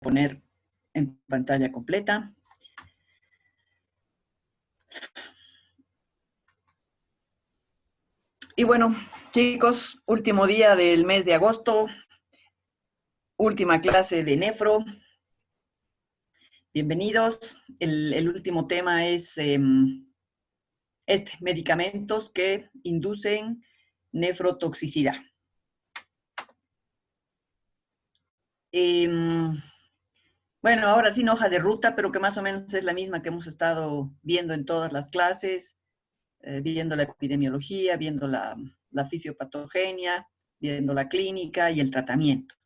Poner en pantalla completa. Y bueno, chicos, último día del mes de agosto, última clase de nefro. Bienvenidos. El último tema es medicamentos que inducen nefrotoxicidad. Bueno, ahora sin hoja de ruta, pero que más o menos es la misma que hemos estado viendo en todas las clases, viendo la epidemiología, viendo la fisiopatogenia, viendo la clínica y el tratamiento.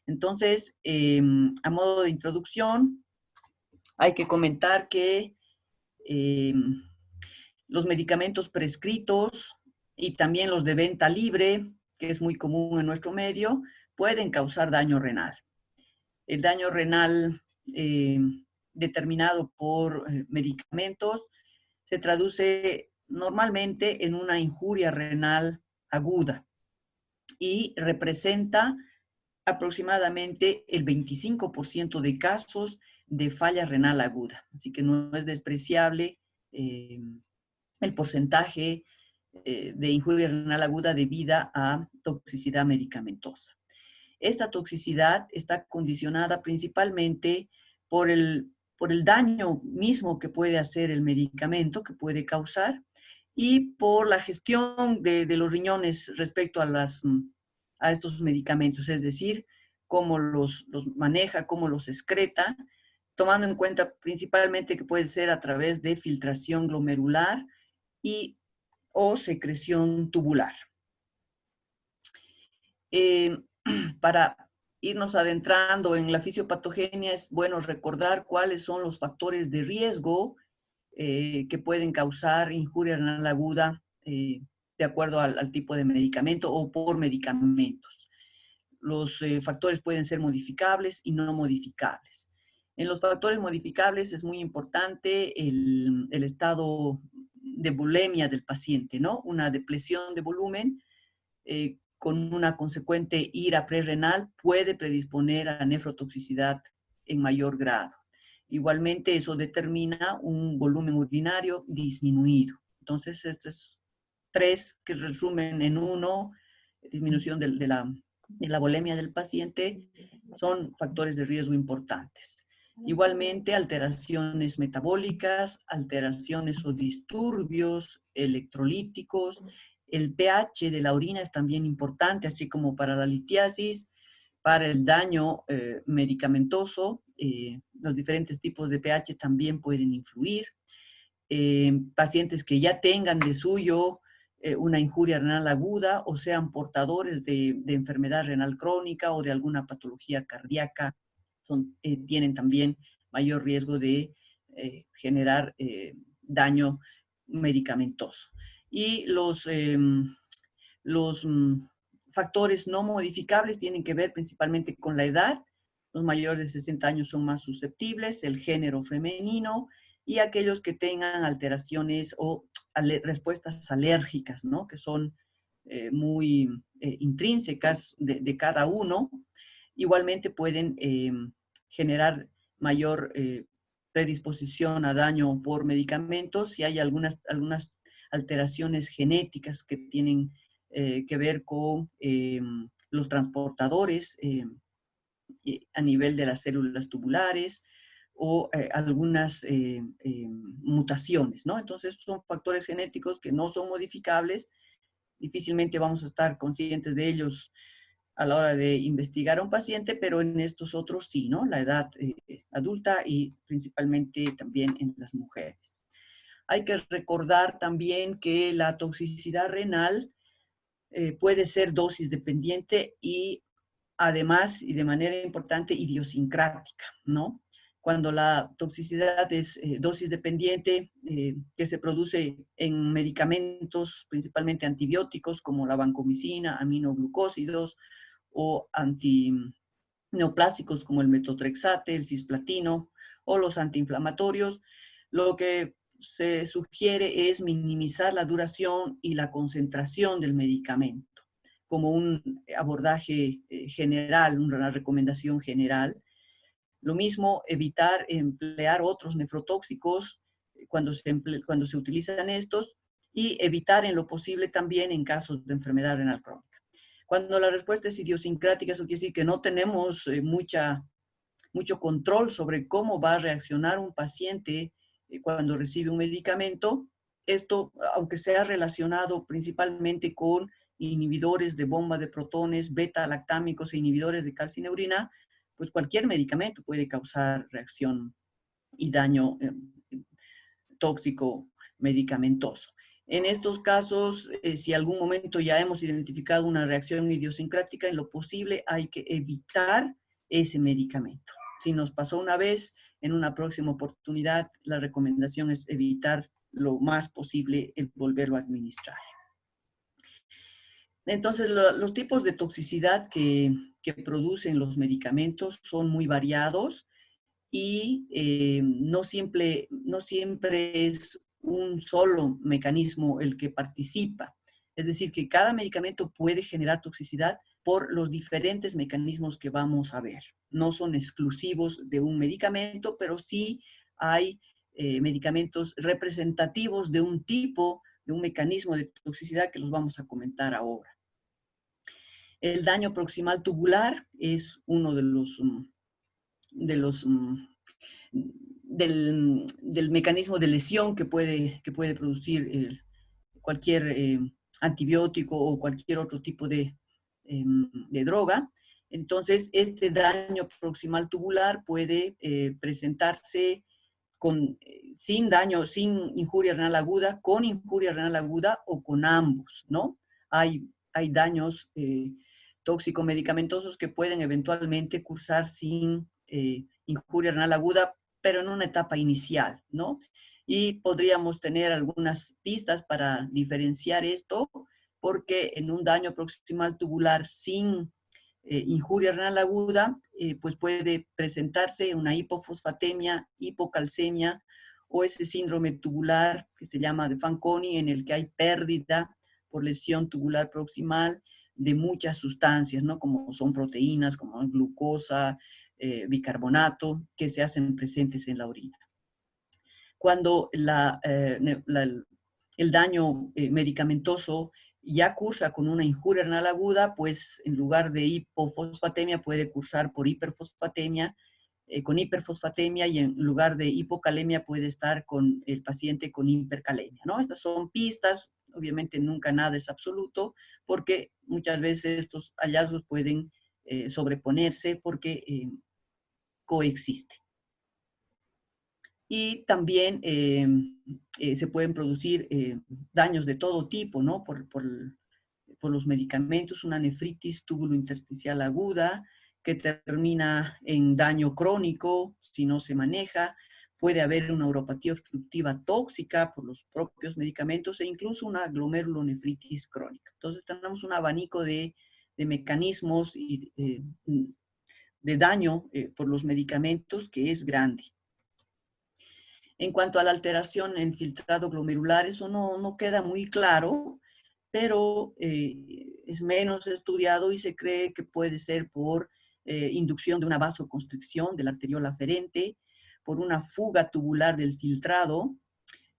Entonces, a modo de introducción, hay que comentar que los medicamentos prescritos y también los de venta libre, que es muy común en nuestro medio, pueden causar daño renal. El daño renal determinado por medicamentos se traduce normalmente en una injuria renal aguda y representa aproximadamente el 25% de casos de falla renal aguda. Así que no es despreciable el porcentaje de injuria renal aguda debida a toxicidad medicamentosa. Esta toxicidad está condicionada principalmente por el daño mismo que puede hacer el medicamento, que puede causar, y por la gestión de los riñones respecto a estos medicamentos, es decir, cómo los maneja, cómo los excreta, tomando en cuenta principalmente que puede ser a través de filtración glomerular o secreción tubular. Para irnos adentrando en la fisiopatogenia, es bueno recordar cuáles son los factores de riesgo que pueden causar injuria renal aguda de acuerdo al tipo de medicamento o por medicamentos. Los factores pueden ser modificables y no modificables. En los factores modificables es muy importante el estado de bulimia del paciente, ¿no? Una depresión de volumen con una consecuente ira prerrenal puede predisponer a nefrotoxicidad en mayor grado. Igualmente, eso determina un volumen urinario disminuido. Entonces, estos tres que resumen en uno, disminución de la bulimia del paciente, son factores de riesgo importantes. Igualmente, alteraciones metabólicas, alteraciones o disturbios electrolíticos. El pH de la orina es también importante, así como para la litiasis, para el daño medicamentoso. Los diferentes tipos de pH también pueden influir. Pacientes que ya tengan de suyo una injuria renal aguda o sean portadores de enfermedad renal crónica o de alguna patología cardíaca, tienen también mayor riesgo de generar daño medicamentoso. Y los factores no modificables tienen que ver principalmente con la edad. Los mayores de 60 años son más susceptibles, el género femenino y aquellos que tengan alteraciones o respuestas alérgicas, ¿no? Que son muy intrínsecas de cada uno. Igualmente pueden generar mayor predisposición a daño por medicamentos y hay algunas alteraciones genéticas que tienen que ver con los transportadores a nivel de las células tubulares o algunas mutaciones, ¿no? Entonces son factores genéticos que no son modificables, difícilmente vamos a estar conscientes de ellos a la hora de investigar a un paciente, pero en estos otros sí, ¿no? La edad adulta y principalmente también en las mujeres. Hay que recordar también que la toxicidad renal puede ser dosis dependiente y además, y de manera importante, idiosincrática, ¿no? Cuando la toxicidad es dosis dependiente, que se produce en medicamentos, principalmente antibióticos, como la vancomicina, aminoglucósidos, o antineoplásicos como el metotrexate, el cisplatino, o los antiinflamatorios, lo que se sugiere es minimizar la duración y la concentración del medicamento como un abordaje general, una recomendación general. Lo mismo, evitar emplear otros nefrotóxicos cuando se utilizan estos, y evitar en lo posible también en casos de enfermedad renal crónica. Cuando la respuesta es idiosincrática, eso quiere decir que no tenemos mucho control sobre cómo va a reaccionar un paciente cuando recibe un medicamento. Esto, aunque sea relacionado principalmente con inhibidores de bomba de protones, beta-lactámicos e inhibidores de calcineurina, pues cualquier medicamento puede causar reacción y daño tóxico medicamentoso. En estos casos, si algún momento ya hemos identificado una reacción idiosincrática, en lo posible hay que evitar ese medicamento. Si nos pasó una vez, en una próxima oportunidad, la recomendación es evitar lo más posible el volverlo a administrar. Entonces, los tipos de toxicidad que producen los medicamentos son muy variados y no siempre es un solo mecanismo el que participa. Es decir, que cada medicamento puede generar toxicidad por los diferentes mecanismos que vamos a ver. No son exclusivos de un medicamento, pero sí hay medicamentos representativos de un tipo, de un mecanismo de toxicidad que los vamos a comentar ahora. El daño proximal tubular es uno del mecanismo de lesión que puede producir cualquier antibiótico o cualquier otro tipo de droga. Entonces, este daño proximal tubular puede presentarse sin daño, sin injuria renal aguda, con injuria renal aguda o con ambos, ¿no? Hay daños tóxico-medicamentosos que pueden eventualmente cursar sin injuria renal aguda, pero en una etapa inicial, ¿no? Y podríamos tener algunas pistas para diferenciar esto, porque en un daño proximal tubular sin injuria renal aguda, pues puede presentarse una hipofosfatemia, hipocalcemia o ese síndrome tubular que se llama de Fanconi, en el que hay pérdida por lesión tubular proximal de muchas sustancias, ¿no? Como son proteínas, como glucosa, bicarbonato, que se hacen presentes en la orina. Cuando el daño medicamentoso ya cursa con una injuria renal aguda, pues en lugar de hipofosfatemia puede cursar por hiperfosfatemia, con hiperfosfatemia, y en lugar de hipocalemia puede estar con el paciente con hipercalemia, ¿no? Estas son pistas, obviamente nunca nada es absoluto, porque muchas veces estos hallazgos pueden sobreponerse porque coexisten. Y también se pueden producir daños de todo tipo, ¿no? Por los medicamentos, una nefritis túbulo-intersticial aguda que termina en daño crónico si no se maneja. Puede haber una neuropatía obstructiva tóxica por los propios medicamentos e incluso una glomerulonefritis crónica. Entonces tenemos un abanico de mecanismos de daño por los medicamentos que es grande. En cuanto a la alteración en filtrado glomerular, eso no queda muy claro, pero es menos estudiado y se cree que puede ser por inducción de una vasoconstricción de la arteriola aferente, por una fuga tubular del filtrado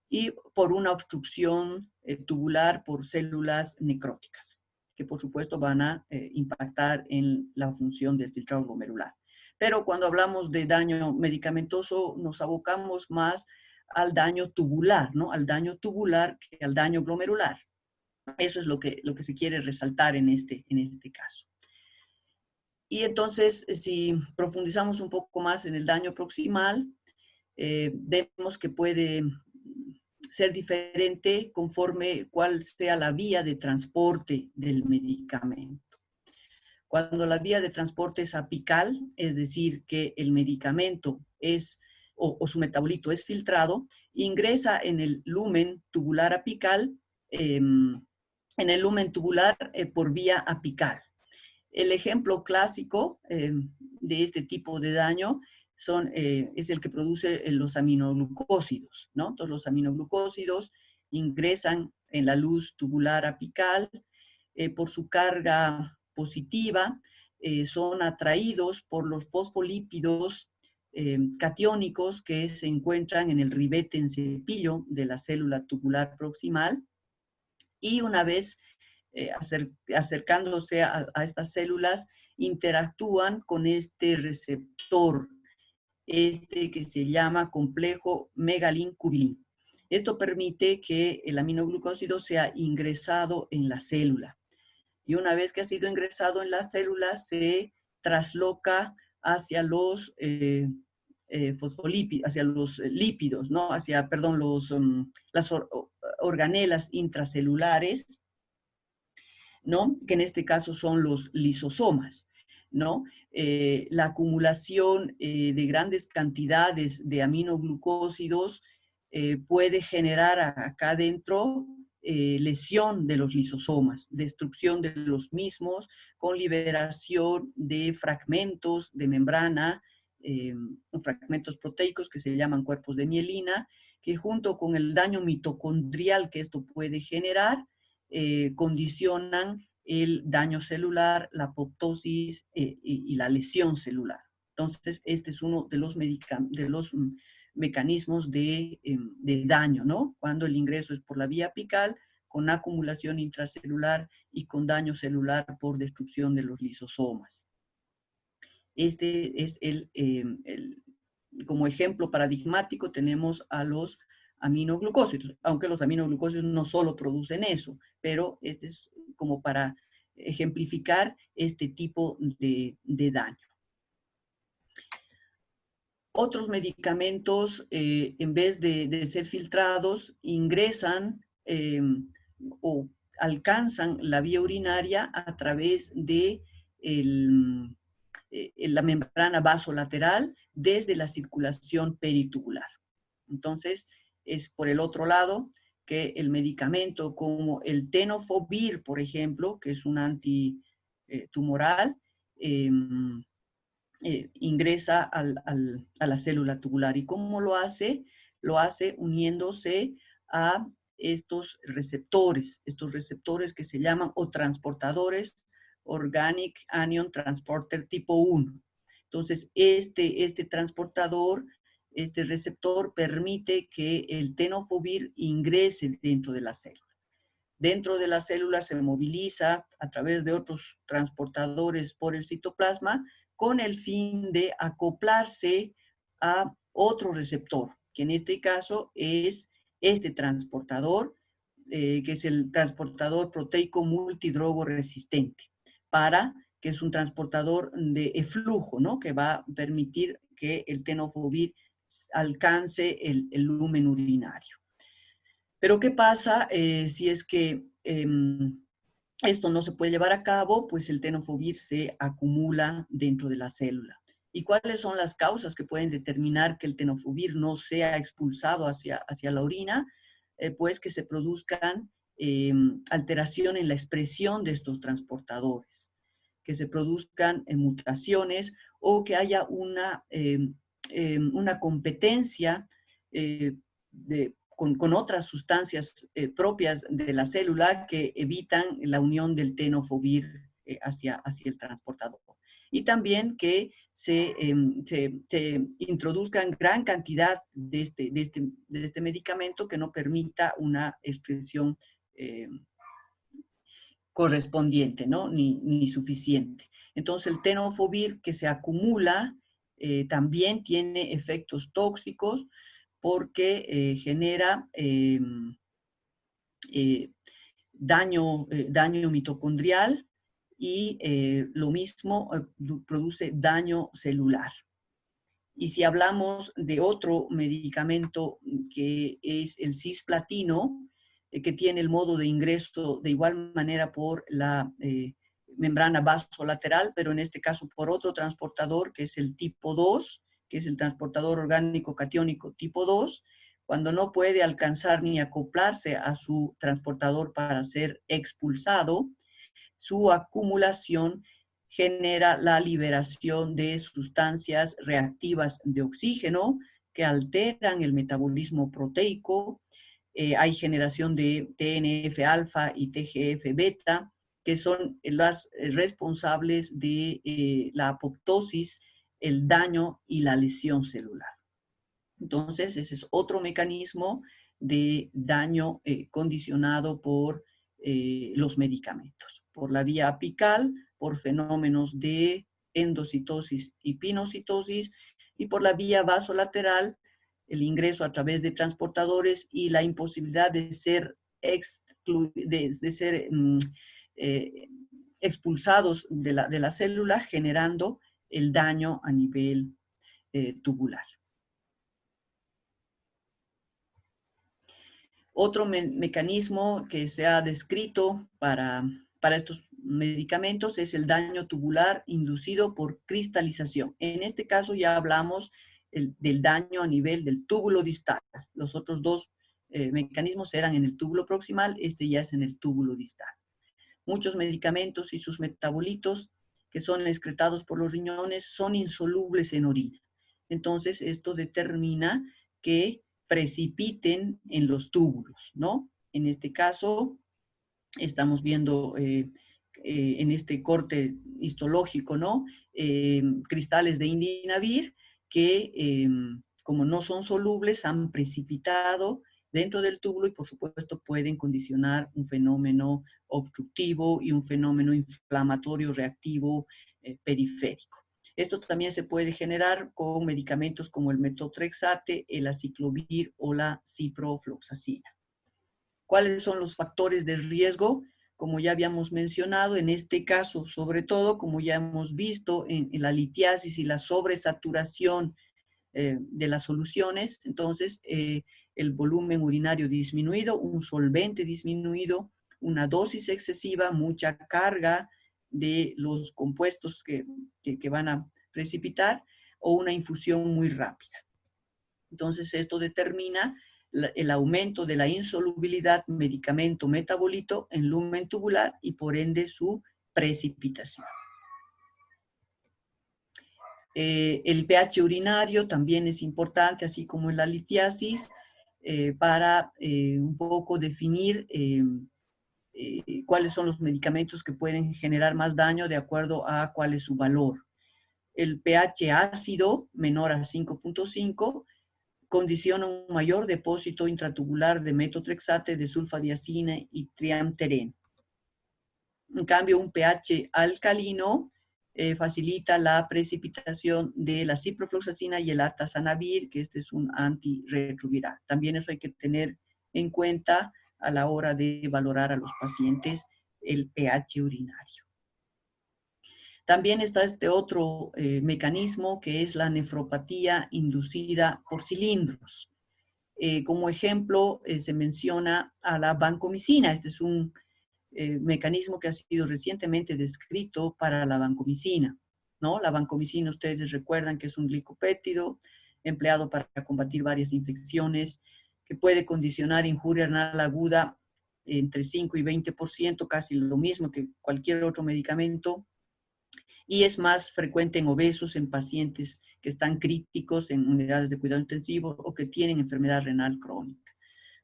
y por una obstrucción tubular por células necróticas, que por supuesto van a impactar en la función del filtrado glomerular. Pero cuando hablamos de daño medicamentoso, nos abocamos más al daño tubular, ¿no? Al daño tubular que al daño glomerular. Eso es lo que se quiere resaltar en este caso. Y entonces, si profundizamos un poco más en el daño proximal, vemos que puede ser diferente conforme cuál sea la vía de transporte del medicamento. Cuando la vía de transporte es apical, es decir, que el medicamento es o su metabolito es filtrado, ingresa en el lumen tubular apical, por vía apical. El ejemplo clásico de este tipo de daño es el que produce los aminoglucósidos, ¿no? Entonces los aminoglucósidos ingresan en la luz tubular apical por su carga positiva, son atraídos por los fosfolípidos catiónicos que se encuentran en el ribete en cepillo de la célula tubular proximal, y una vez acercándose a estas células, interactúan con este receptor, que se llama complejo megalin-cubilin. Esto permite que el aminoglucósido sea ingresado en la célula. Y una vez que ha sido ingresado en la célula, se trasloca hacia los fosfolípidos, hacia los lípidos, ¿no? Hacia, perdón, las organelas intracelulares, ¿no? Que en este caso son los lisosomas, ¿no? La acumulación de grandes cantidades de aminoglucósidos puede generar acá adentro lesión de los lisosomas, destrucción de los mismos, con liberación de fragmentos de membrana, fragmentos proteicos que se llaman cuerpos de mielina, que junto con el daño mitocondrial que esto puede generar, condicionan el daño celular, la apoptosis y la lesión celular. Entonces, este es uno de los mecanismos de daño, ¿no? Cuando el ingreso es por la vía apical, con acumulación intracelular y con daño celular por destrucción de los lisosomas. Este es como ejemplo paradigmático tenemos a los aminoglucósidos, aunque los aminoglucósidos no solo producen eso, pero este es como para ejemplificar este tipo de daño. Otros medicamentos, en vez de ser filtrados, ingresan o alcanzan la vía urinaria a través de la membrana vasolateral desde la circulación peritubular. Entonces, es por el otro lado que el medicamento como el tenofovir, por ejemplo, que es un antitumoral, ingresa a la célula tubular. ¿Y cómo lo hace? Lo hace uniéndose a estos receptores que se llaman o transportadores Organic Anion Transporter tipo 1. Entonces, este transportador, este receptor, permite que el tenofovir ingrese dentro de la célula. Dentro de la célula se moviliza a través de otros transportadores por el citoplasma con el fin de acoplarse a otro receptor, que en este caso es este transportador, que es el transportador proteico multidrogo resistente, que es un transportador de eflujo, ¿no? Que va a permitir que el tenofovir alcance el lumen urinario. Pero ¿qué pasa si es que esto no se puede llevar a cabo? Pues el tenofovir se acumula dentro de la célula. ¿Y cuáles son las causas que pueden determinar que el tenofovir no sea expulsado hacia la orina? Pues que se produzcan alteración en la expresión de estos transportadores, que se produzcan mutaciones o que haya una competencia con otras sustancias propias de la célula que evitan la unión del tenofovir hacia el transportador. Y también que se introduzcan gran cantidad de este medicamento que no permita una expresión correspondiente, ¿no? Ni suficiente. Entonces el tenofovir que se acumula también tiene efectos tóxicos porque genera daño mitocondrial y lo mismo produce daño celular. Y si hablamos de otro medicamento que es el cisplatino, que tiene el modo de ingreso de igual manera por la membrana vasolateral, pero en este caso por otro transportador que es el tipo 2, que es el transportador orgánico catiónico tipo 2, cuando no puede alcanzar ni acoplarse a su transportador para ser expulsado, su acumulación genera la liberación de sustancias reactivas de oxígeno que alteran el metabolismo proteico. Hay generación de TNF-alfa y TGF-beta, que son las responsables de la apoptosis el daño y la lesión celular. Entonces, ese es otro mecanismo de daño condicionado por los medicamentos, por la vía apical, por fenómenos de endocitosis y pinocitosis, y por la vía vasolateral, el ingreso a través de transportadores y la imposibilidad de ser, eh, expulsados de la célula, generando el daño a nivel tubular. Otro mecanismo que se ha descrito para estos medicamentos es el daño tubular inducido por cristalización. En este caso ya hablamos del daño a nivel del túbulo distal. Los otros dos mecanismos eran en el túbulo proximal, este ya es en el túbulo distal. Muchos medicamentos y sus metabolitos que son excretados por los riñones son insolubles en orina. Entonces, esto determina que precipiten en los túbulos, ¿no? En este caso, estamos viendo en este corte histológico, ¿no? Cristales de indinavir que, como no son solubles, han precipitado dentro del túbulo y, por supuesto, pueden condicionar un fenómeno obstructivo y un fenómeno inflamatorio reactivo periférico. Esto también se puede generar con medicamentos como el metotrexate, el aciclovir o la ciprofloxacina. ¿Cuáles son los factores de riesgo? Como ya habíamos mencionado, en este caso, sobre todo, como ya hemos visto en la litiasis y la sobresaturación de las soluciones, entonces el volumen urinario disminuido, un solvente disminuido, una dosis excesiva, mucha carga de los compuestos que van a precipitar o una infusión muy rápida. Entonces esto determina el aumento de la insolubilidad medicamento-metabolito en lumen tubular y por ende su precipitación. El pH urinario también es importante, así como en la litiasis, para un poco definir cuáles son los medicamentos que pueden generar más daño de acuerdo a cuál es su valor. El pH ácido menor a 5.5 condiciona un mayor depósito intratubular de metotrexate, de sulfadiazina y triamtereno. En cambio, un pH alcalino facilita la precipitación de la ciprofloxacina y el atazanavir, que este es un antirretroviral. También eso hay que tener en cuenta a la hora de valorar a los pacientes el pH urinario. También está este otro mecanismo que es la nefropatía inducida por cilindros. Como ejemplo, se menciona a la vancomicina. Este es un mecanismo que ha sido recientemente descrito para la vancomicina, ¿no? La vancomicina, ustedes recuerdan que es un glicopéptido empleado para combatir varias infecciones, que puede condicionar injuria renal aguda entre 5 y 20%, casi lo mismo que cualquier otro medicamento, y es más frecuente en obesos, en pacientes que están críticos en unidades de cuidado intensivo o que tienen enfermedad renal crónica.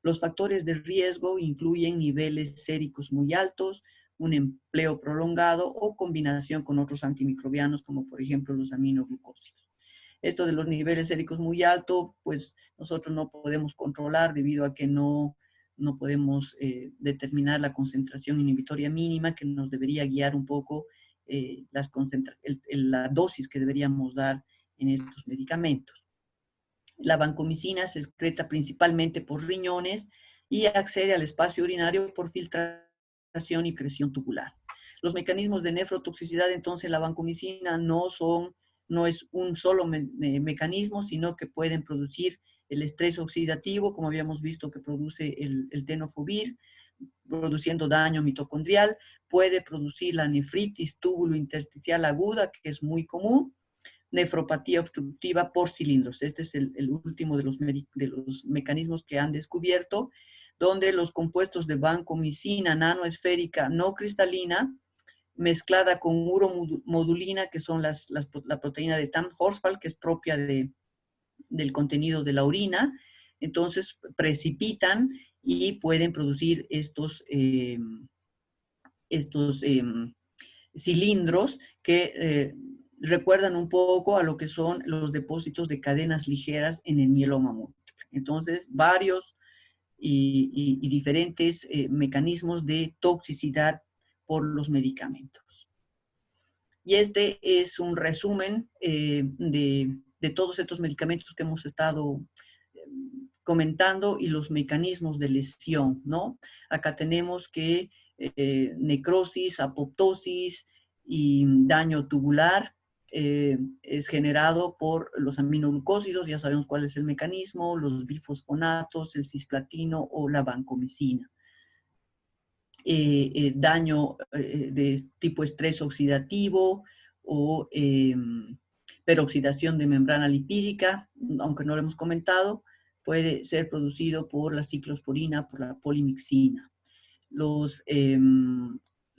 Los factores de riesgo incluyen niveles séricos muy altos, un empleo prolongado o combinación con otros antimicrobianos, como por ejemplo los aminoglucósidos. Esto de los niveles séricos muy altos, pues nosotros no podemos controlar debido a que no podemos determinar la concentración inhibitoria mínima que nos debería guiar un poco la dosis que deberíamos dar en estos medicamentos. La vancomicina se excreta principalmente por riñones y accede al espacio urinario por filtración y presión tubular. Los mecanismos de nefrotoxicidad, entonces, la vancomicina no es un solo mecanismo, sino que pueden producir el estrés oxidativo, como habíamos visto que produce el tenofovir, produciendo daño mitocondrial, puede producir la nefritis túbulo-intersticial aguda, que es muy común, nefropatía obstructiva por cilindros. Este es el último de los mecanismos que han descubierto, donde los compuestos de vancomicina nanoesférica no cristalina, mezclada con uromodulina, que son la proteína de Tamm-Horsfall, que es propia del contenido de la orina, entonces precipitan y pueden producir estos cilindros que recuerdan un poco a lo que son los depósitos de cadenas ligeras en el mieloma múltiple. Entonces, varios y diferentes mecanismos de toxicidad por los medicamentos. Y este es un resumen de todos estos medicamentos que hemos estado comentando y los mecanismos de lesión, ¿no? Acá tenemos que necrosis, apoptosis y daño tubular es generado por los aminoglucósidos, ya sabemos cuál es el mecanismo, los bifosfonatos, el cisplatino o la vancomicina. Daño de tipo estrés oxidativo o peroxidación de membrana lipídica, aunque no lo hemos comentado, puede ser producido por la ciclosporina, por la polimixina.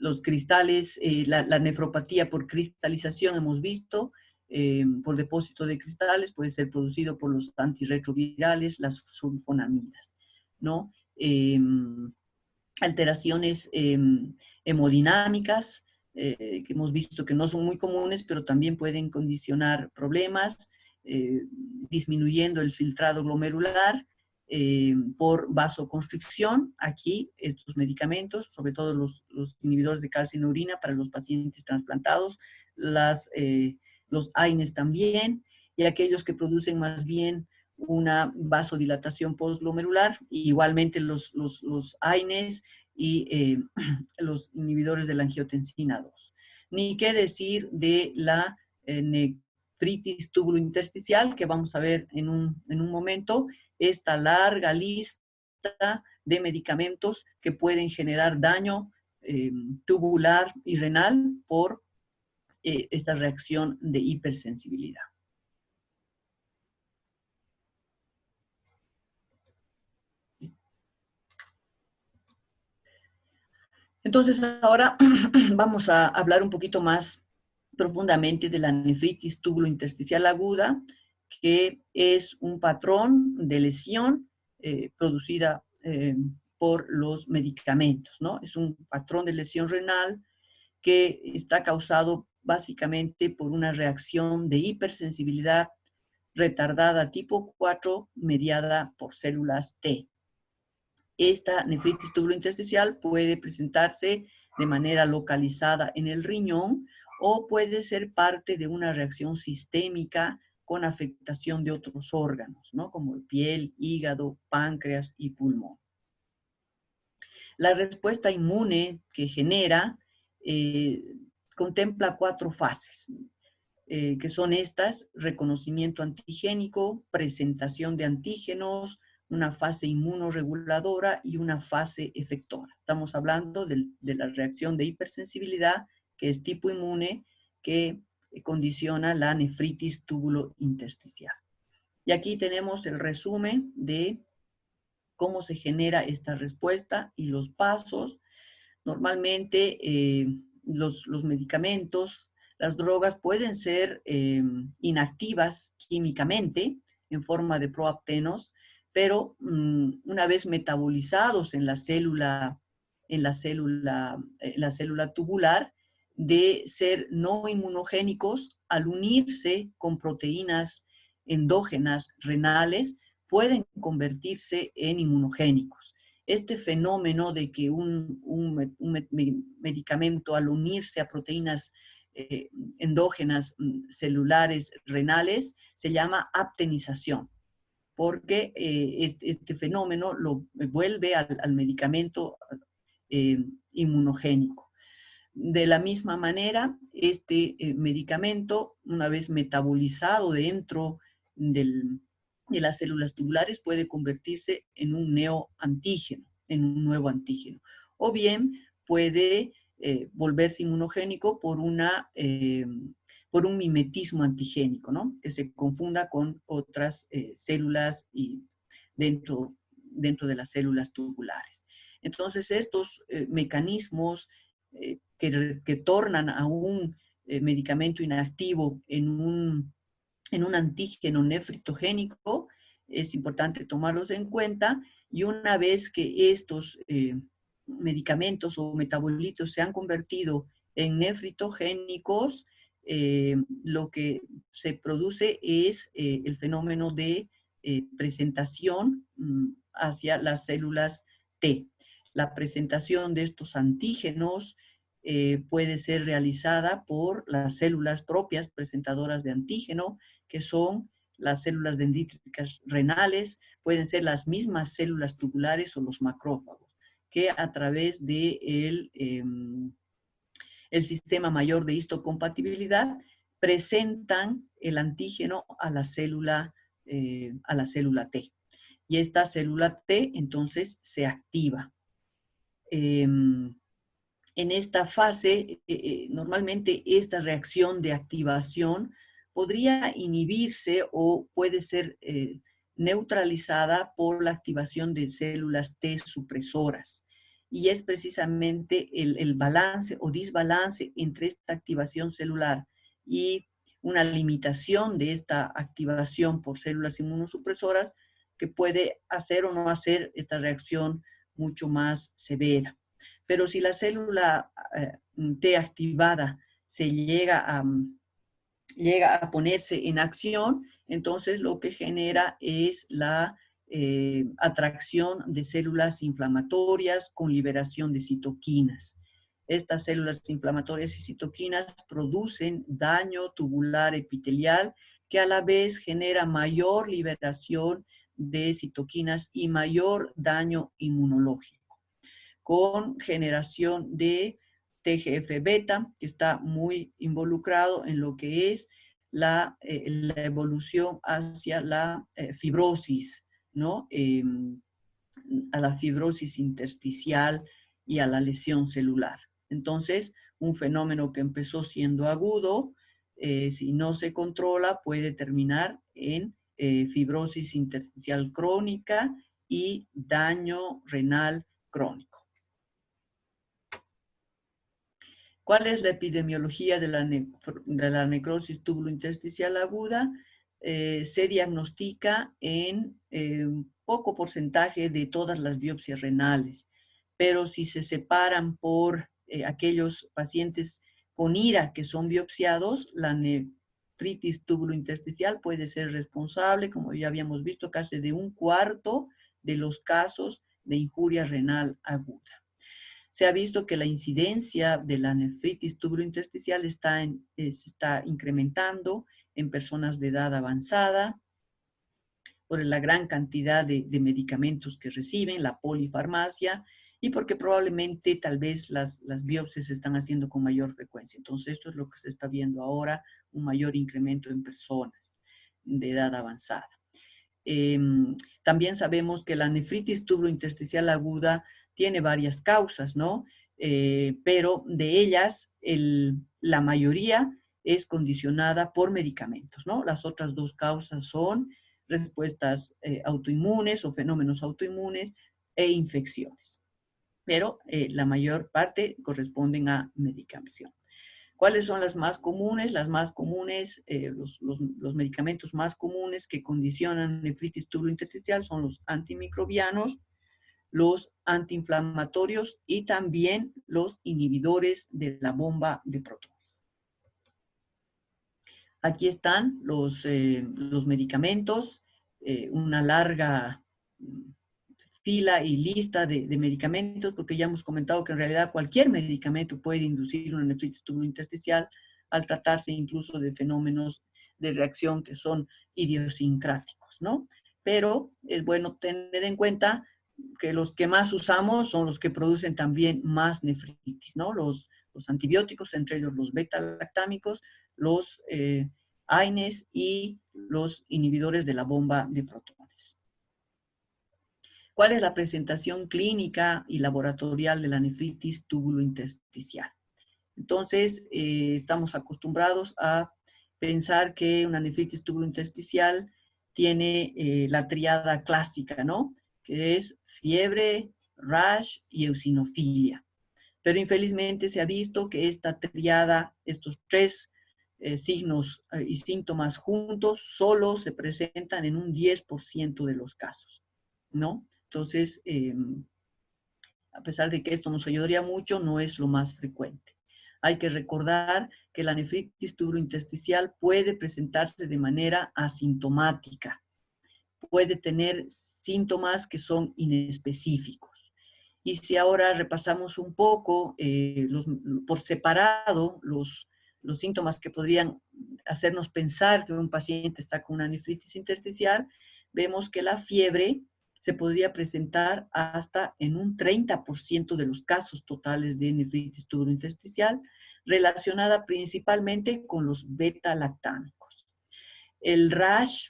Los cristales, la nefropatía por cristalización hemos visto, por depósito de cristales, puede ser producido por los antirretrovirales, las sulfonamidas, ¿no? Alteraciones hemodinámicas, que hemos visto que no son muy comunes, pero también pueden condicionar problemas, disminuyendo el filtrado glomerular por vasoconstricción. Aquí estos medicamentos, sobre todo los inhibidores de calcio en urina para los pacientes trasplantados, los AINES también, y aquellos que producen más bien una vasodilatación postglomerular, igualmente los AINES y los inhibidores de la angiotensina 2. Ni qué decir de la nefritis tubulointersticial, que vamos a ver en un momento, esta larga lista de medicamentos que pueden generar daño tubular y renal por esta reacción de hipersensibilidad. Entonces, ahora vamos a hablar un poquito más profundamente de la nefritis tubulointersticial aguda, que es un patrón de lesión producida por los medicamentos, ¿no? Es un patrón de lesión renal que está causado básicamente por una reacción de hipersensibilidad retardada tipo 4 mediada por células T. Esta nefritis tubulointersticial puede presentarse de manera localizada en el riñón o puede ser parte de una reacción sistémica con afectación de otros órganos, ¿no? Como piel, hígado, páncreas y pulmón. La respuesta inmune que genera contempla 4 fases, que son estas: reconocimiento antigénico, presentación de antígenos, una fase inmunoreguladora y una fase efectora. Estamos hablando de la reacción de hipersensibilidad, que es tipo inmune, que condiciona la nefritis tubulointersticial. Y aquí tenemos el resumen de cómo se genera esta respuesta y los pasos. Normalmente los medicamentos, las drogas pueden ser inactivas químicamente en forma de proaptenos, pero una vez metabolizados en la célula tubular, de ser no inmunogénicos, al unirse con proteínas endógenas renales, pueden convertirse en inmunogénicos. Este fenómeno de que un medicamento, al unirse a proteínas endógenas celulares renales, se llama aptenización, porque este fenómeno lo vuelve al medicamento inmunogénico. De la misma manera, este medicamento, una vez metabolizado dentro de las células tubulares, puede convertirse en un neoantígeno, en un nuevo antígeno. O bien puede volverse inmunogénico por un mimetismo antigénico, ¿no? Que se confunda con otras células y dentro de las células tubulares. Entonces, estos mecanismos que tornan a un medicamento inactivo en un antígeno nefritogénico, es importante tomarlos en cuenta, y una vez que estos medicamentos o metabolitos se han convertido en nefritogénicos, lo que se produce es el fenómeno de presentación hacia las células T. La presentación de estos antígenos puede ser realizada por las células propias presentadoras de antígeno, que son las células dendríticas renales, pueden ser las mismas células tubulares o los macrófagos, que a través de el sistema mayor de histocompatibilidad presentan el antígeno a la célula T. Y esta célula T entonces se activa. En esta fase, normalmente esta reacción de activación podría inhibirse o puede ser neutralizada por la activación de células T supresoras. Y es precisamente el balance o desbalance entre esta activación celular y una limitación de esta activación por células inmunosupresoras que puede hacer o no hacer esta reacción mucho más severa. Pero si la célula T activada se llega a ponerse en acción, entonces lo que genera es la atracción de células inflamatorias con liberación de citoquinas. Estas células inflamatorias y citoquinas producen daño tubular epitelial que a la vez genera mayor liberación de citoquinas y mayor daño inmunológico, con generación de TGF-beta, que está muy involucrado en lo que es la evolución hacia la fibrosis, ¿no? A la fibrosis intersticial y a la lesión celular. Entonces, un fenómeno que empezó siendo agudo, si no se controla, puede terminar en fibrosis intersticial crónica y daño renal crónico. ¿Cuál es la epidemiología de la necrosis túbulo-intersticial aguda? Se diagnostica en un poco porcentaje de todas las biopsias renales, pero si se separan por aquellos pacientes con IRA que son biopsiados, la nefritis túbulo-intersticial puede ser responsable, como ya habíamos visto, casi de 1/4 de los casos de injuria renal aguda. Se ha visto que la incidencia de la nefritis túbulo-intersticial se está incrementando en personas de edad avanzada por la gran cantidad de medicamentos que reciben, la polifarmacia, y porque probablemente tal vez las biopsias se están haciendo con mayor frecuencia. Entonces esto es lo que se está viendo ahora, un mayor incremento en personas de edad avanzada. También sabemos que la nefritis túbulo-intersticial aguda tiene varias causas, ¿no? Pero de ellas, la mayoría es condicionada por medicamentos, ¿no? Las otras dos causas son respuestas autoinmunes o fenómenos autoinmunes e infecciones. Pero la mayor parte corresponden a medicación. ¿Cuáles son las más comunes? Las más comunes, los medicamentos más comunes que condicionan nefritis túbulo-intersticial son los antimicrobianos, los antiinflamatorios y también los inhibidores de la bomba de protones. Aquí están los medicamentos, una larga fila y lista de medicamentos, porque ya hemos comentado que en realidad cualquier medicamento puede inducir una nefritis túbulo-intersticial al tratarse incluso de fenómenos de reacción que son idiosincráticos, ¿no? Pero es bueno tener en cuenta que los que más usamos son los que producen también más nefritis, ¿no? Los antibióticos, entre ellos los beta-lactámicos, los AINES y los inhibidores de la bomba de protones. ¿Cuál es la presentación clínica y laboratorial de la nefritis túbulo-intersticial? Entonces, estamos acostumbrados a pensar que una nefritis túbulo-intersticial tiene la triada clásica, ¿no? Que es fiebre, rash y eosinofilia. Pero infelizmente se ha visto que esta triada, estos tres signos y síntomas juntos, solo se presentan en un 10% de los casos, ¿no? Entonces, a pesar de que esto nos ayudaría mucho, no es lo más frecuente. Hay que recordar que la nefritis tubulointersticial puede presentarse de manera asintomática, puede tener síntomas que son inespecíficos. Y si ahora repasamos un poco por separado los síntomas que podrían hacernos pensar que un paciente está con una nefritis intersticial, vemos que la fiebre se podría presentar hasta en un 30% de los casos totales de nefritis tubulointersticial, relacionada principalmente con los beta-lactámicos. El rash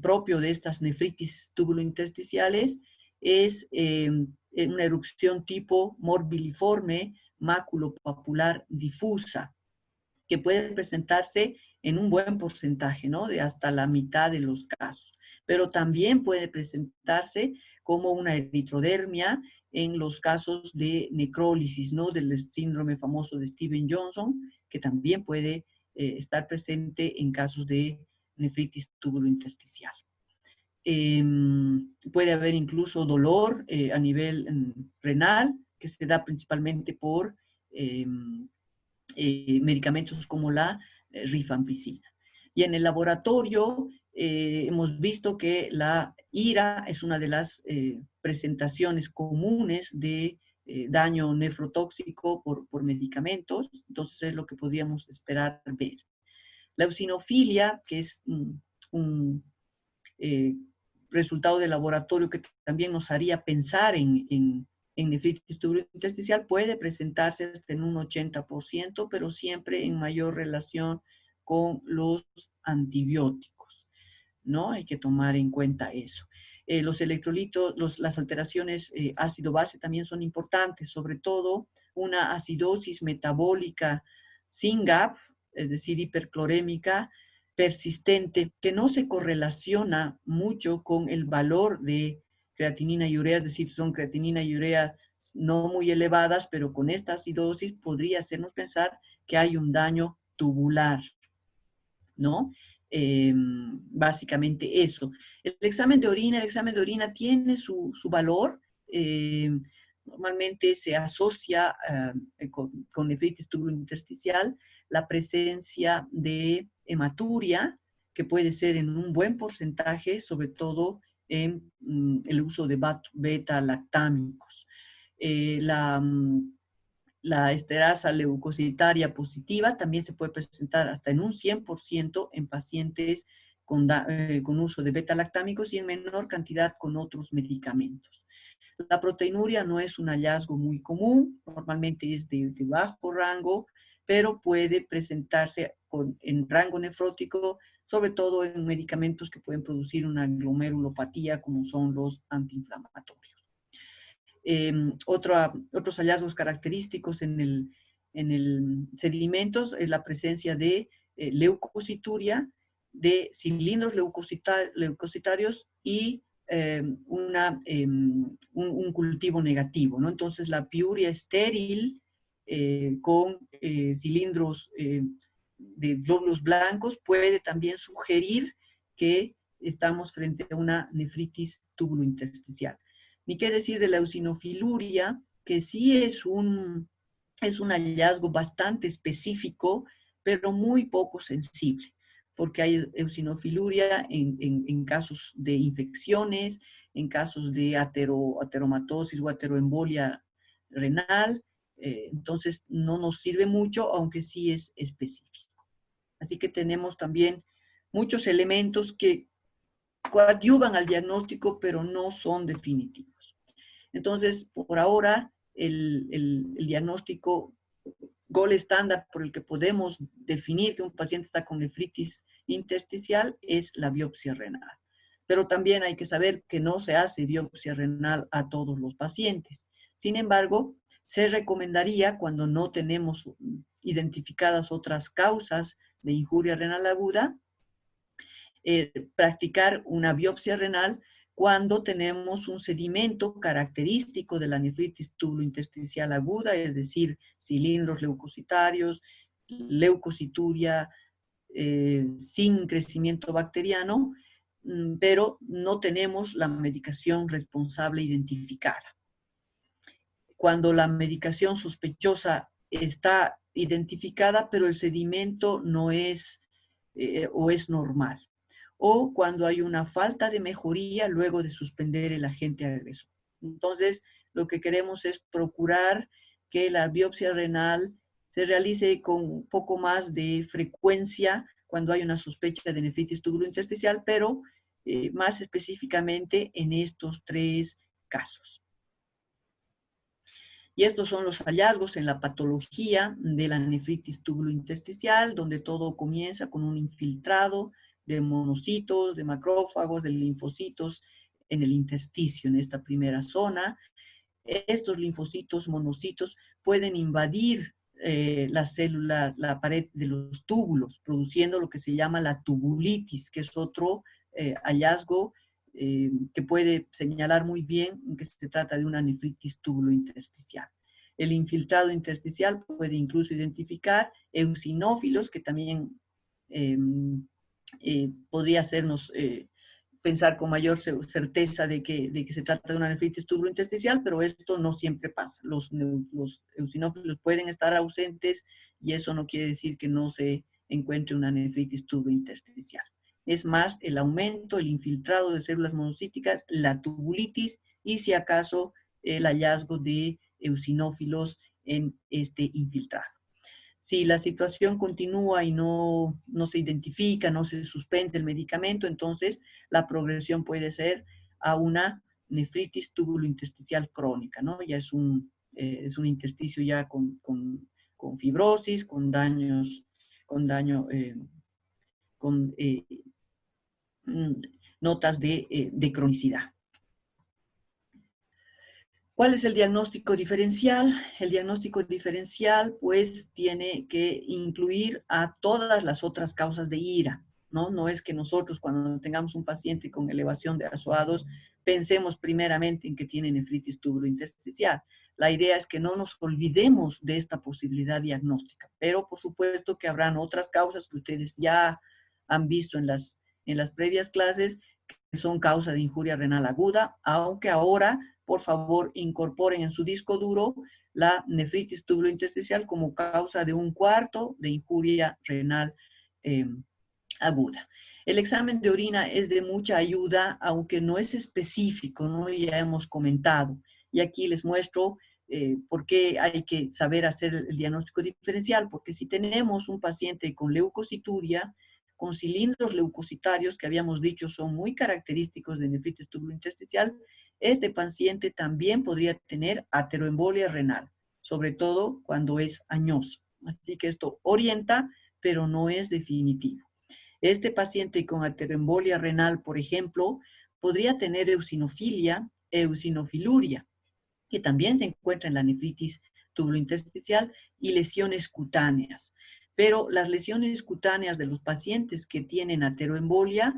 propio de estas nefritis tubulointersticiales es una erupción tipo morbiliforme maculopapular difusa, que puede presentarse en un buen porcentaje, ¿no? De hasta la mitad de los casos. Pero también puede presentarse como una eritrodermia en los casos de necrólisis, ¿no? Del síndrome famoso de Steven-Johnson, que también puede estar presente en casos de nefritis tubulointersticial. Puede haber incluso dolor a nivel renal, que se da principalmente por medicamentos como la rifampicina. Y en el laboratorio hemos visto que la IRA es una de las presentaciones comunes de daño nefrotóxico por medicamentos, entonces es lo que podríamos esperar ver. La eosinofilia, que es un resultado de laboratorio que también nos haría pensar en nefritis tubulointersticial, puede presentarse hasta en un 80%, pero siempre en mayor relación con los antibióticos, ¿no? Hay que tomar en cuenta eso. Los electrolitos, las alteraciones ácido-base también son importantes, sobre todo una acidosis metabólica sin GAP, es decir, hiperclorémica, persistente, que no se correlaciona mucho con el valor de creatinina y urea, es decir, son creatinina y urea no muy elevadas, pero con esta acidosis podría hacernos pensar que hay un daño tubular, ¿no? Básicamente eso. El examen de orina tiene su valor. Normalmente se asocia con nefritis tubulointersticial la presencia de hematuria, que puede ser en un buen porcentaje, sobre todo en el uso de beta-lactámicos. La esterasa leucocitaria positiva también se puede presentar hasta en un 100% en pacientes con uso de beta-lactámicos y en menor cantidad con otros medicamentos. La proteinuria no es un hallazgo muy común, normalmente es de bajo rango, pero puede presentarse en rango nefrótico, sobre todo en medicamentos que pueden producir una glomerulopatía, como son los antiinflamatorios. Otros hallazgos característicos en el sedimentos es la presencia de leucocituria, de cilindros leucocitarios y un cultivo negativo, ¿no? Entonces la piuria estéril con cilindros de glóbulos blancos puede también sugerir que estamos frente a una nefritis tubulointersticial. Ni qué decir de la eosinofiluria, que sí es un hallazgo bastante específico, pero muy poco sensible, porque hay eosinofiluria en casos de infecciones, en casos de ateromatosis o ateroembolia renal, entonces no nos sirve mucho, aunque sí es específico. Así que tenemos también muchos elementos que coadyuvan al diagnóstico, pero no son definitivos. Entonces, por ahora, el diagnóstico gold estándar por el que podemos definir que un paciente está con nefritis intersticial es la biopsia renal. Pero también hay que saber que no se hace biopsia renal a todos los pacientes. Sin embargo, se recomendaría cuando no tenemos identificadas otras causas de injuria renal aguda, practicar una biopsia renal cuando tenemos un sedimento característico de la nefritis tubulointersticial aguda, es decir, cilindros leucocitarios, leucocituria sin crecimiento bacteriano, pero no tenemos la medicación responsable identificada. Cuando la medicación sospechosa está identificada, pero el sedimento no es o es normal. O cuando hay una falta de mejoría luego de suspender el agente agresor. Entonces, lo que queremos es procurar que la biopsia renal se realice con un poco más de frecuencia cuando hay una sospecha de nefritis tubulointersticial, pero más específicamente en estos 3 casos. Y estos son los hallazgos en la patología de la nefritis tubulointersticial, donde todo comienza con un infiltrado de monocitos, de macrófagos, de linfocitos en el intersticio, en esta primera zona. Estos linfocitos, monocitos, pueden invadir las células, la pared de los túbulos, produciendo lo que se llama la tubulitis, que es otro hallazgo que puede señalar muy bien que se trata de una nefritis tubulointersticial. El infiltrado intersticial puede incluso identificar eosinófilos, que también podría hacernos pensar con mayor certeza de que se trata de una nefritis tubulointersticial, pero esto no siempre pasa. Los eosinófilos pueden estar ausentes y eso no quiere decir que no se encuentre una nefritis tubulointersticial. Es más el aumento, el infiltrado de células monocíticas, la tubulitis y si acaso el hallazgo de eosinófilos en este infiltrado. Si la situación continúa y no se identifica, no se suspende el medicamento, entonces la progresión puede ser a una nefritis tubulointersticial crónica, ¿no? Ya es un intersticio ya con fibrosis, con daños, con notas de cronicidad. ¿Cuál es el diagnóstico diferencial? El diagnóstico diferencial, pues, tiene que incluir a todas las otras causas de IRA, ¿no? No es que nosotros, cuando tengamos un paciente con elevación de ASO-A2, pensemos primeramente en que tiene nefritis tubulointersticial. La idea es que no nos olvidemos de esta posibilidad diagnóstica, pero por supuesto que habrán otras causas que ustedes ya han visto en las previas clases, que son causa de injuria renal aguda, aunque ahora por favor incorporen en su disco duro la nefritis tubulointersticial como causa de 1/4 de injuria renal aguda. El examen de orina es de mucha ayuda, aunque no es específico, ¿no? Ya hemos comentado. Y aquí les muestro por qué hay que saber hacer el diagnóstico diferencial, porque si tenemos un paciente con leucocituria, con cilindros leucocitarios, que habíamos dicho son muy característicos de nefritis tubulointersticial, este paciente también podría tener ateroembolia renal, sobre todo cuando es añoso. Así que esto orienta, pero no es definitivo. Este paciente con ateroembolia renal, por ejemplo, podría tener eosinofilia, eosinofiluria, que también se encuentra en la nefritis tubulointersticial, y lesiones cutáneas. Pero las lesiones cutáneas de los pacientes que tienen ateroembolia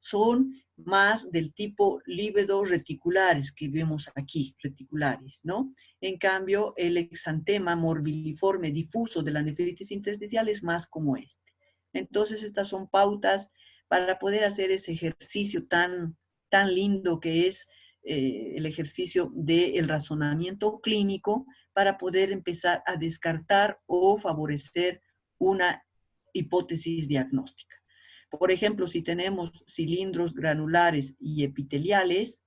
son más del tipo líbedo reticulares que vemos aquí, reticulares, ¿no? En cambio, el exantema morbilliforme difuso de la nefritis intersticial es más como este. Entonces, estas son pautas para poder hacer ese ejercicio tan lindo que es el ejercicio del razonamiento clínico para poder empezar a descartar o favorecer una hipótesis diagnóstica. Por ejemplo, si tenemos cilindros granulares y epiteliales,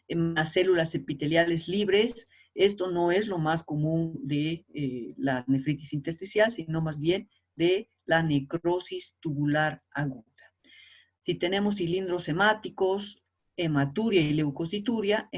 más células epiteliales libres, esto no es lo más común de la nefritis intersticial, sino más bien de la necrosis tubular aguda. Si tenemos cilindros hemáticos, hematuria y leucocituria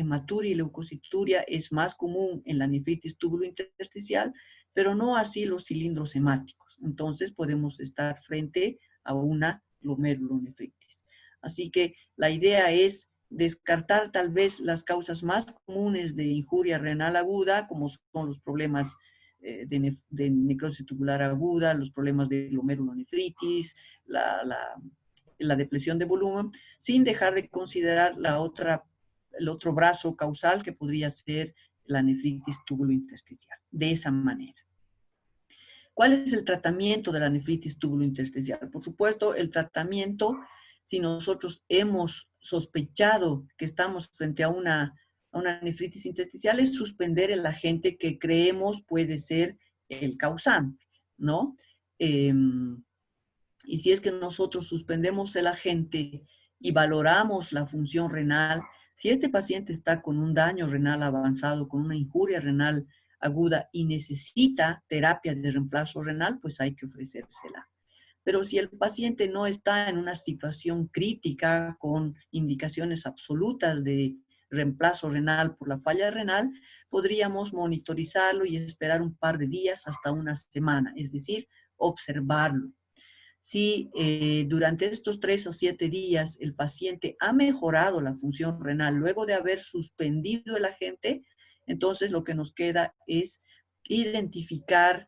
es más común en la nefritis tubulointersticial, pero no así los cilindros hemáticos. Entonces podemos estar frente a una glomerulonefritis. Así que la idea es descartar tal vez las causas más comunes de injuria renal aguda, como son los problemas de necrosis tubular aguda, los problemas de glomerulonefritis, la depresión de volumen, sin dejar de considerar el otro brazo causal que podría ser la nefritis tubulointersticial. De esa manera. ¿Cuál es el tratamiento de la nefritis tubulointersticial? Por supuesto, el tratamiento, si nosotros hemos sospechado que estamos frente a una nefritis intersticial, es suspender el agente que creemos puede ser el causante, ¿no? Y si es que nosotros suspendemos el agente y valoramos la función renal, si este paciente está con un daño renal avanzado, con una injuria renal aguda y necesita terapia de reemplazo renal, pues hay que ofrecérsela. Pero si el paciente no está en una situación crítica con indicaciones absolutas de reemplazo renal por la falla renal, podríamos monitorizarlo y esperar un par de días hasta una semana, es decir, observarlo. Si durante estos 3 o 7 días el paciente ha mejorado la función renal luego de haber suspendido el agente, entonces lo que nos queda es identificar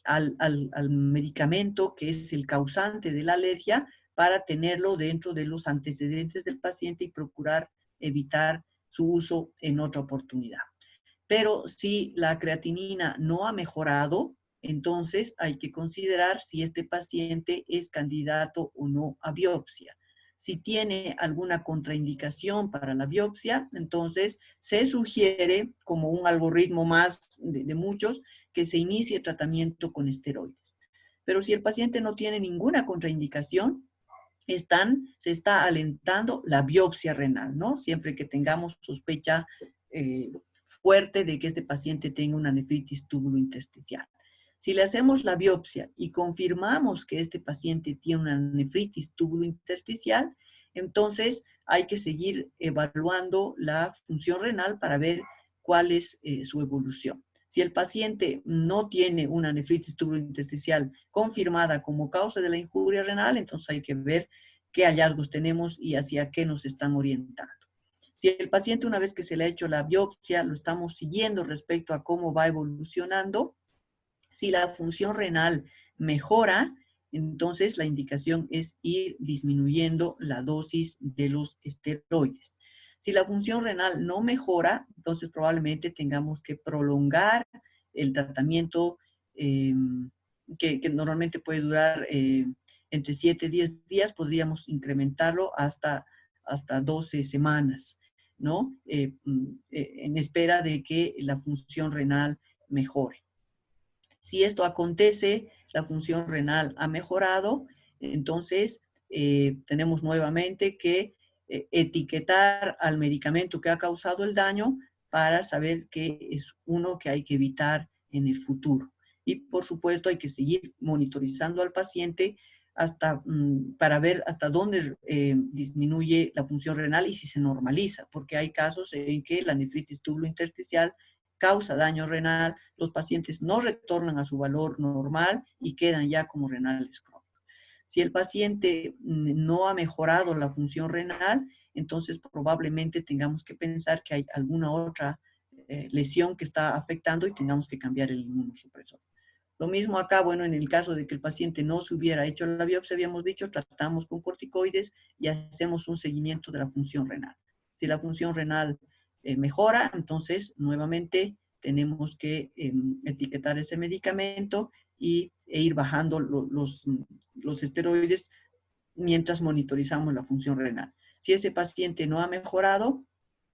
al medicamento que es el causante de la alergia para tenerlo dentro de los antecedentes del paciente y procurar evitar su uso en otra oportunidad. Pero si la creatinina no ha mejorado, entonces hay que considerar si este paciente es candidato o no a biopsia. Si tiene alguna contraindicación para la biopsia, entonces se sugiere, como un algoritmo más de muchos, que se inicie tratamiento con esteroides. Pero si el paciente no tiene ninguna contraindicación, se está alentando la biopsia renal, ¿no? Siempre que tengamos sospecha fuerte de que este paciente tenga una nefritis túbulo-intersticial. Si le hacemos la biopsia y confirmamos que este paciente tiene una nefritis túbulo-intersticial, entonces hay que seguir evaluando la función renal para ver cuál es su evolución. Si el paciente no tiene una nefritis túbulo-intersticial confirmada como causa de la injuria renal, entonces hay que ver qué hallazgos tenemos y hacia qué nos están orientando. Si el paciente, una vez que se le ha hecho la biopsia, lo estamos siguiendo respecto a cómo va evolucionando, si la función renal mejora, entonces la indicación es ir disminuyendo la dosis de los esteroides. Si la función renal no mejora, entonces probablemente tengamos que prolongar el tratamiento que normalmente puede durar entre 7 y 10 días, podríamos incrementarlo hasta 12 semanas, ¿no? En espera de que la función renal mejore. Si esto acontece, la función renal ha mejorado, entonces tenemos nuevamente que etiquetar al medicamento que ha causado el daño para saber que es uno que hay que evitar en el futuro. Y por supuesto hay que seguir monitorizando al paciente para ver hasta dónde disminuye la función renal y si se normaliza, porque hay casos en que la nefritis túbulo-intersticial causa daño renal, los pacientes no retornan a su valor normal y quedan ya como renales crónicos. Si el paciente no ha mejorado la función renal, entonces probablemente tengamos que pensar que hay alguna otra lesión que está afectando y tengamos que cambiar el inmunosupresor. Lo mismo acá, bueno, en el caso de que el paciente no se hubiera hecho la biopsia, habíamos dicho, tratamos con corticoides y hacemos un seguimiento de la función renal. Si la función renal mejora, entonces nuevamente tenemos que etiquetar ese medicamento e ir bajando los esteroides mientras monitorizamos la función renal. Si ese paciente no ha mejorado,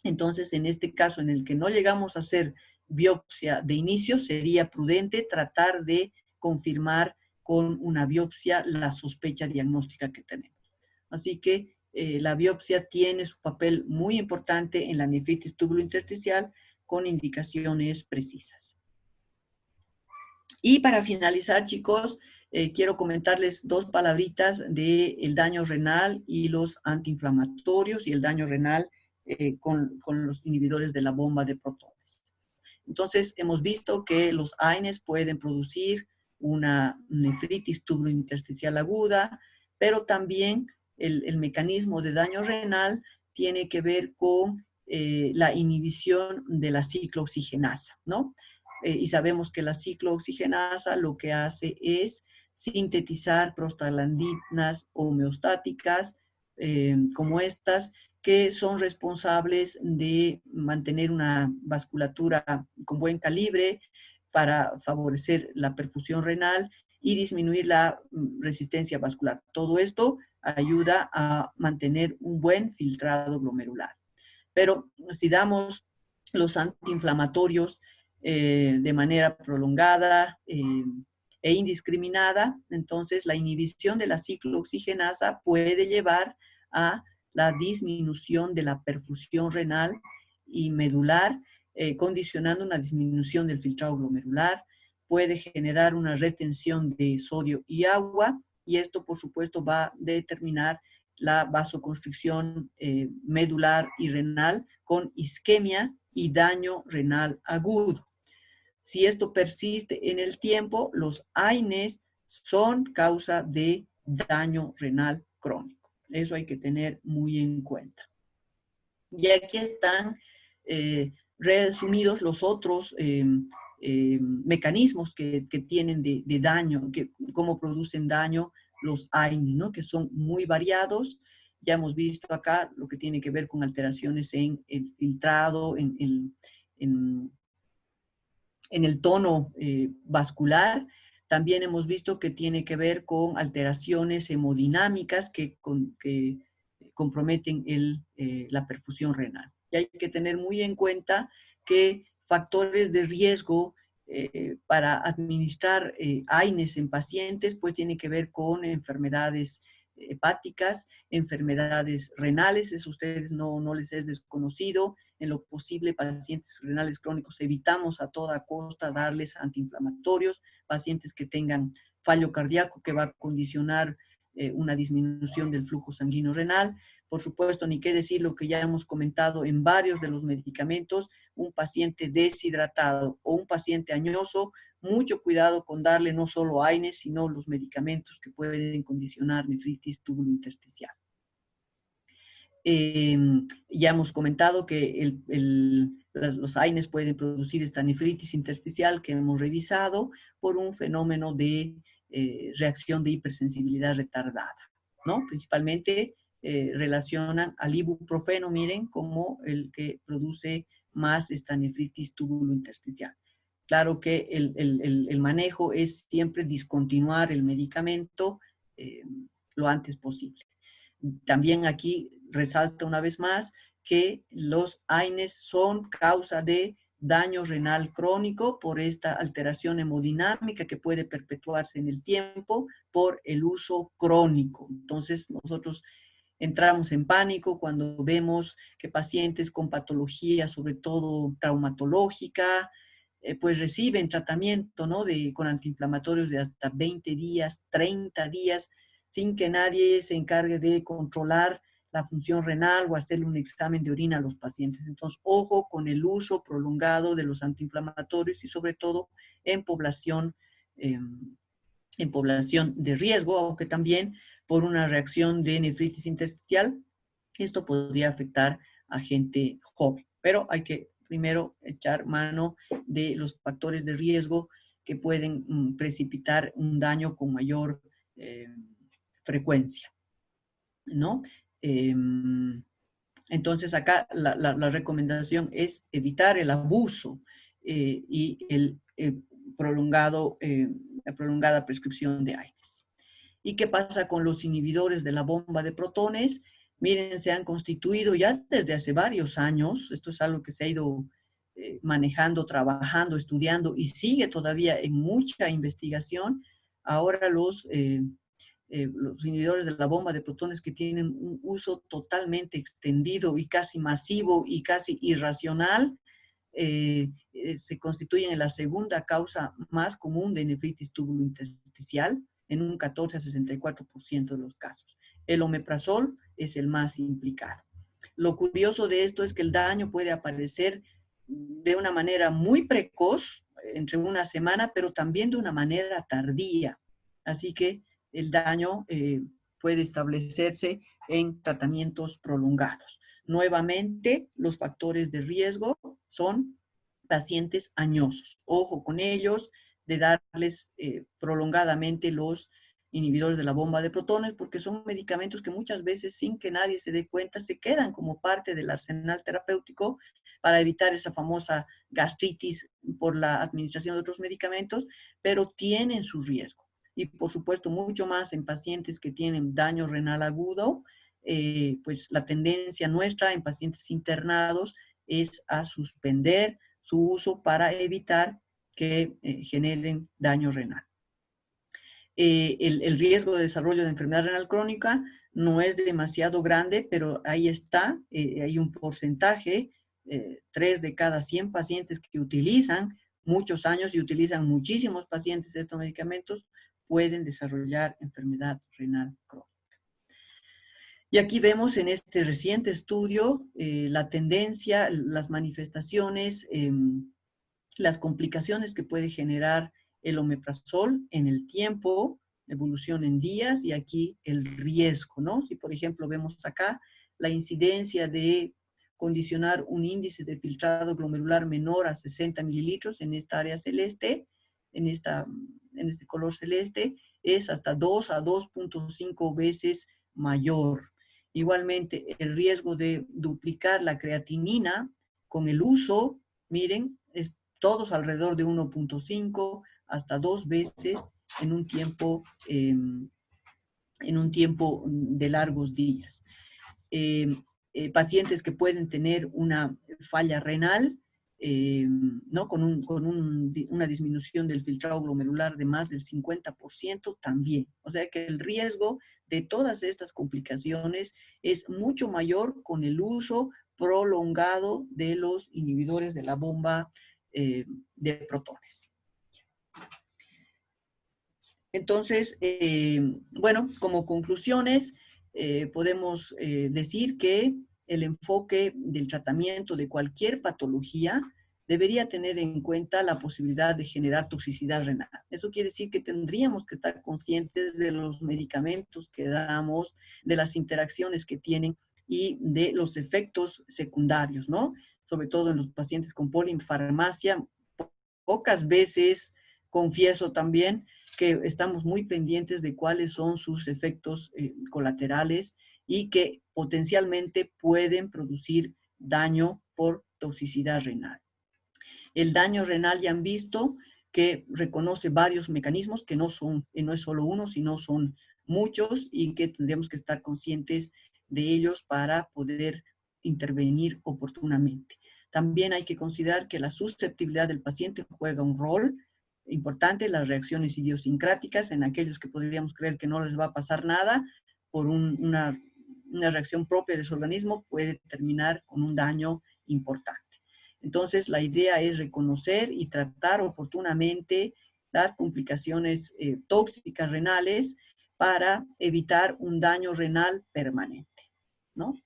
entonces en este caso en el que no llegamos a hacer biopsia de inicio, sería prudente tratar de confirmar con una biopsia la sospecha diagnóstica que tenemos. Así que la biopsia tiene su papel muy importante en la nefritis túbulo-intersticial con indicaciones precisas. Y para finalizar, chicos, quiero comentarles 2 palabritas del daño renal y los antiinflamatorios y el daño renal con los inhibidores de la bomba de protones. Entonces, hemos visto que los AINES pueden producir una nefritis túbulo-intersticial aguda, pero también el mecanismo de daño renal tiene que ver con la inhibición de la ciclooxigenasa, ¿no? Y sabemos que la ciclooxigenasa lo que hace es sintetizar prostaglandinas homeostáticas como estas, que son responsables de mantener una vasculatura con buen calibre para favorecer la perfusión renal y disminuir la resistencia vascular. Todo esto ayuda a mantener un buen filtrado glomerular. Pero si damos los antiinflamatorios, de manera prolongada e indiscriminada, entonces la inhibición de la ciclooxigenasa puede llevar a la disminución de la perfusión renal y medular, condicionando una disminución del filtrado glomerular, puede generar una retención de sodio y agua, y esto, por supuesto, va a determinar la vasoconstricción medular y renal con isquemia y daño renal agudo. Si esto persiste en el tiempo, los AINES son causa de daño renal crónico. Eso hay que tener muy en cuenta. Y aquí están resumidos los otros mecanismos que tienen de daño, cómo producen daño los AINES, ¿no? Que son muy variados. Ya hemos visto acá lo que tiene que ver con alteraciones en el filtrado, en el tono vascular. También hemos visto que tiene que ver con alteraciones hemodinámicas que comprometen la perfusión renal. Y hay que tener muy en cuenta que factores de riesgo para administrar AINES en pacientes, pues tiene que ver con enfermedades hepáticas, enfermedades renales, eso a ustedes no les es desconocido. En lo posible, pacientes renales crónicos evitamos a toda costa darles antiinflamatorios, pacientes que tengan fallo cardíaco que va a condicionar una disminución del flujo sanguíneo renal. Por supuesto, ni qué decir lo que ya hemos comentado en varios de los medicamentos, un paciente deshidratado o un paciente añoso, mucho cuidado con darle no solo AINES, sino los medicamentos que pueden condicionar nefritis túbulo-intersticial. Ya hemos comentado que los AINES pueden producir esta nefritis intersticial que hemos revisado por un fenómeno de reacción de hipersensibilidad retardada, ¿no? Principalmente relacionan al ibuprofeno, miren, como el que produce más esta nefritis túbulo-intersticial. Claro que el manejo es siempre discontinuar el medicamento lo antes posible. También aquí resalta una vez más que los AINES son causa de daño renal crónico por esta alteración hemodinámica que puede perpetuarse en el tiempo por el uso crónico. Entonces, nosotros entramos en pánico cuando vemos que pacientes con patología, sobre todo traumatológica, pues reciben tratamiento, ¿no? Con antiinflamatorios de hasta 20 días, 30 días, sin que nadie se encargue de controlar la función renal o hacerle un examen de orina a los pacientes. Entonces, ojo con el uso prolongado de los antiinflamatorios y sobre todo en población de riesgo, aunque también por una reacción de nefritis intersticial, esto podría afectar a gente joven. Pero hay que primero echar mano de los factores de riesgo que pueden precipitar un daño con mayor frecuencia, ¿no? Entonces acá la recomendación es evitar el abuso y la prolongada prescripción de AINES. ¿Y qué pasa con los inhibidores de la bomba de protones? Miren, se han constituido ya desde hace varios años, esto es algo que se ha ido manejando, trabajando, estudiando y sigue todavía en mucha investigación. Ahora los inhibidores de la bomba de protones que tienen un uso totalmente extendido y casi masivo y casi irracional, se constituyen en la segunda causa más común de nefritis túbulo-intersticial en un 14 a 64% de los casos. El omeprazol es el más implicado. Lo curioso de esto es que el daño puede aparecer de una manera muy precoz, entre una semana, pero también de una manera tardía. Así que el daño puede establecerse en tratamientos prolongados. Nuevamente, los factores de riesgo son pacientes añosos. Ojo con ellos, de darles prolongadamente los inhibidores de la bomba de protones, porque son medicamentos que muchas veces, sin que nadie se dé cuenta, se quedan como parte del arsenal terapéutico para evitar esa famosa gastritis por la administración de otros medicamentos, pero tienen su riesgo. Y por supuesto, mucho más en pacientes que tienen daño renal agudo, pues la tendencia nuestra en pacientes internados es a suspender su uso para evitar que generen daño renal. El riesgo de desarrollo de enfermedad renal crónica no es demasiado grande, pero ahí está, hay un porcentaje, 3 de cada 100 pacientes que utilizan muchos años y utilizan muchísimos pacientes estos medicamentos, pueden desarrollar enfermedad renal crónica. Y aquí vemos en este reciente estudio la tendencia, las manifestaciones, las complicaciones que puede generar el omeprazol en el tiempo, evolución en días, y aquí el riesgo, ¿no? Si, por ejemplo, vemos acá la incidencia de condicionar un índice de filtrado glomerular menor a 60 mililitros en esta área celeste, en este color celeste, es hasta 2 a 2.5 veces mayor. Igualmente, el riesgo de duplicar la creatinina con el uso, miren, es todos alrededor de 1.5 hasta 2 veces en un tiempo de largos días. Pacientes que pueden tener una falla renal, ¿no? con una disminución del filtrado glomerular de más del 50% también. O sea que el riesgo de todas estas complicaciones es mucho mayor con el uso prolongado de los inhibidores de la bomba de protones. Entonces, bueno, como conclusiones, podemos decir que el enfoque del tratamiento de cualquier patología debería tener en cuenta la posibilidad de generar toxicidad renal. Eso quiere decir que tendríamos que estar conscientes de los medicamentos que damos, de las interacciones que tienen y de los efectos secundarios, ¿no? Sobre todo en los pacientes con polifarmacia. Pocas veces, confieso también, que estamos muy pendientes de cuáles son sus efectos colaterales y que potencialmente pueden producir daño por toxicidad renal. El daño renal ya han visto que reconoce varios mecanismos, que no es solo uno, sino son muchos y que tendríamos que estar conscientes de ellos para poder intervenir oportunamente. También hay que considerar que la susceptibilidad del paciente juega un rol importante, las reacciones idiosincráticas en aquellos que podríamos creer que no les va a pasar nada por una reacción propia de su organismo puede terminar con un daño importante. Entonces, la idea es reconocer y tratar oportunamente las complicaciones tóxicas renales para evitar un daño renal permanente, ¿no?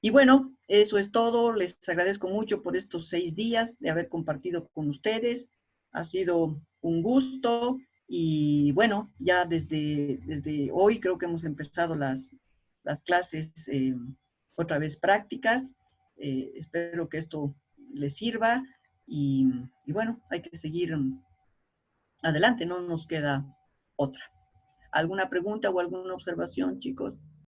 Y bueno, eso es todo. Les agradezco mucho por estos 6 días de haber compartido con ustedes. Ha sido un gusto y bueno, ya desde hoy creo que hemos empezado las clases otra vez prácticas. Espero que esto les sirva y bueno, hay que seguir adelante, no nos queda otra. ¿Alguna pregunta o alguna observación, chicos?